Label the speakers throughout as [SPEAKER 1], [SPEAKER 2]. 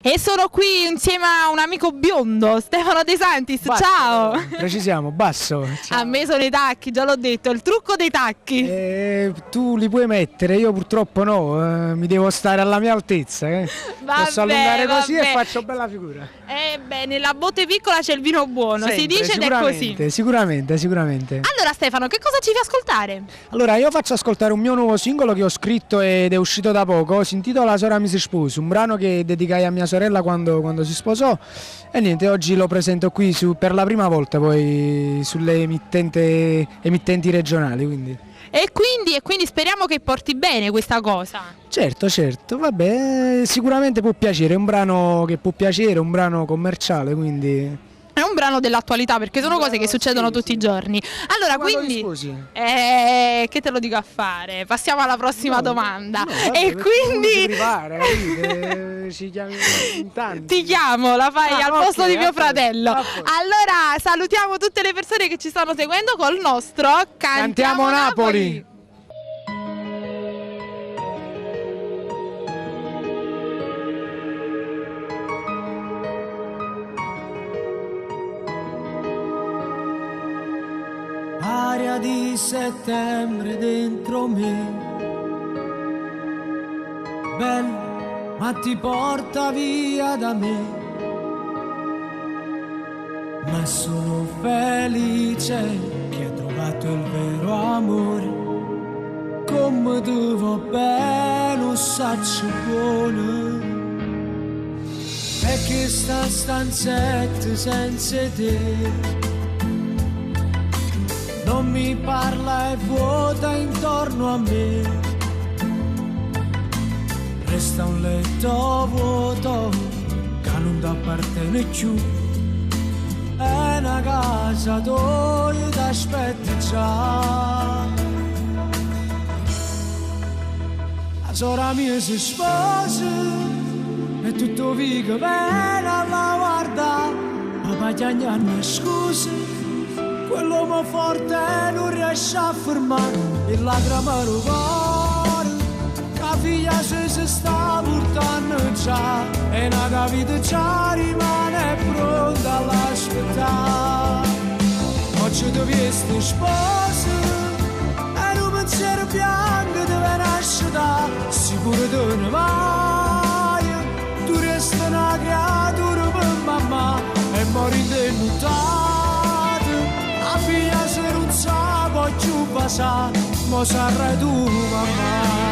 [SPEAKER 1] E sono qui insieme a un amico biondo, Stefano De Santis.
[SPEAKER 2] Basso,
[SPEAKER 1] ciao.
[SPEAKER 2] Precisiamo, basso. Ciao.
[SPEAKER 1] A me sono i tacchi, già l'ho detto, il trucco dei tacchi.
[SPEAKER 2] Tu li puoi mettere, io purtroppo no, mi devo stare alla mia altezza. Posso allungare così e faccio bella figura.
[SPEAKER 1] Nella botte piccola c'è il vino buono,
[SPEAKER 2] Sempre,
[SPEAKER 1] si dice ed è così.
[SPEAKER 2] Sicuramente.
[SPEAKER 1] Allora Stefano, che cosa ci fai ascoltare?
[SPEAKER 2] Allora, io faccio ascoltare un mio nuovo singolo che ho scritto ed è uscito da poco, si intitola Sora mi si sposa, un brano che dedicai a mia sorella quando si sposò e niente, oggi lo presento qui per la prima volta poi sulle emittenti regionali, quindi.
[SPEAKER 1] E quindi speriamo che porti bene questa cosa.
[SPEAKER 2] Certo, vabbè, sicuramente può piacere, è un brano che può piacere, un brano commerciale, quindi.
[SPEAKER 1] È un brano dell'attualità perché sono cose che succedono tutti i giorni. Allora, quindi che te lo dico a fare? Passiamo alla prossima domanda.
[SPEAKER 2] Vabbè,
[SPEAKER 1] e quindi
[SPEAKER 2] ci chiami in tanti.
[SPEAKER 1] ti chiamo, la fai al posto di mio fratello.
[SPEAKER 2] posto.
[SPEAKER 1] Allora, salutiamo tutte le persone che ci stanno seguendo col nostro
[SPEAKER 2] Cantiamo Napoli.
[SPEAKER 3] Aria di settembre dentro me, bella ma ti porta via da me, ma sono felice che hai trovato il vero amore, come ti va bene un saccio buono, e che sta stanzetta senza te non mi parla e vuota intorno a me, resta un letto vuoto che non ti appartiene più, è una casa dove ti aspetti già. La sora mia si sposa e tutto vive bene alla guarda, ma chiagnarmi scusa, quell'uomo forte non riesce a fermare il lacrima al cuore, la figlia si sta portando già e una vita già rimane pronta all'aspettare. Oggi ti vesti sposa e un pensiero bianco deve nascere, sicuro te ne vai, tu resti una creatura per mamma e mori denudata. La figlia se non sa poi più passare, mo sarrai tu mamma.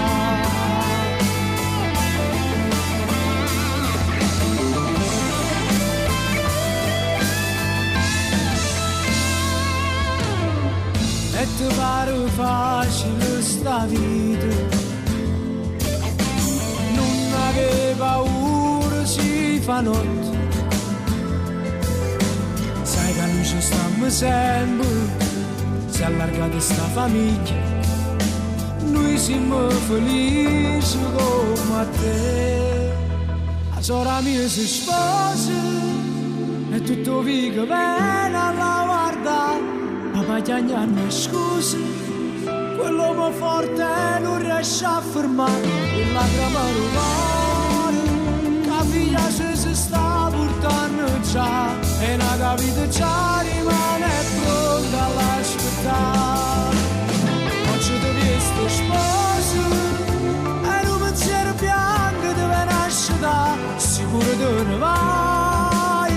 [SPEAKER 3] E ti pare facile sta vita, non avevi paura si fa notte, sai che non ci stiamo sempre, si è allargata sta famiglia, noi siamo felici come a te. La sora mia si sposa e tutto vive bene alla guarda, papà chiagnarmi scusa, quell'uomo forte non riesce a fermare il lacrima al cuore, la figlia si sta portando già e una vita già rimane pronta all'aspettare. Oggi ti vesti sposa e un pensiero bianco deve nascere, sicuro te ne vai,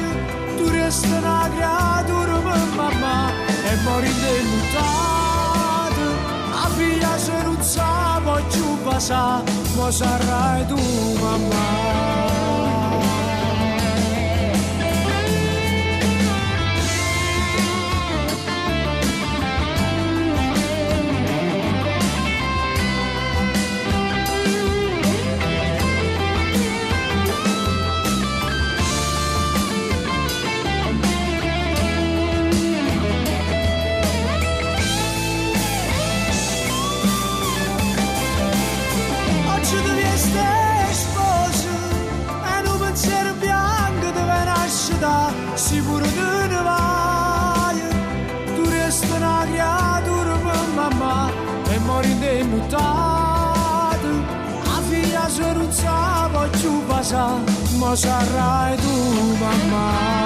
[SPEAKER 3] tu resti una creatura per mamma e mori denudata. La figlia se non sa poi più passare, mo sarai tu mamma. Sicuro te ne vai, tu resti una creatura per mamma e mori denudata. La figlia seruzza voglio passare, ma sarai tu mamma.